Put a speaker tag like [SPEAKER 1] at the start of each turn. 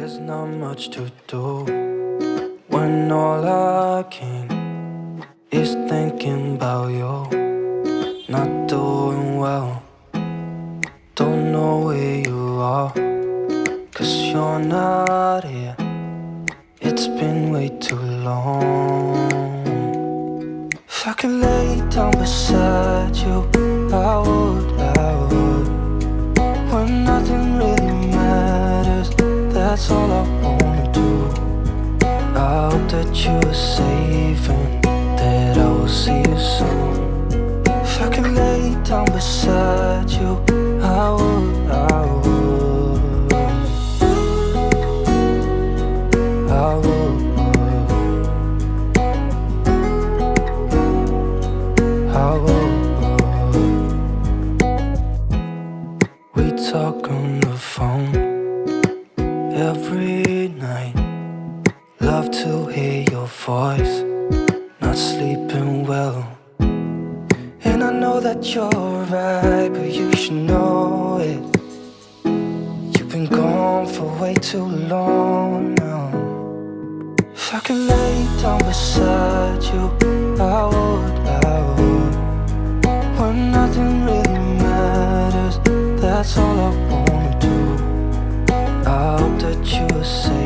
[SPEAKER 1] There's not much to do when all I can is thinking about you. Not doing well, don't know where you are, 'cause you're not here. It's been way too long. If I could lay down beside you, I would. When nothing really matters, that's all I wanna do. I hope that you are safe and that I will see you soon. If I could lay down beside you, I would. I would. We talk on the phone every night. Love to hear your voice. Not sleeping well, and I know that you're right, but you should know it. You've been gone for way too long now. If I could lay down beside you, I would. When nothing really matters, that's all I wanna do. I hope that you are safe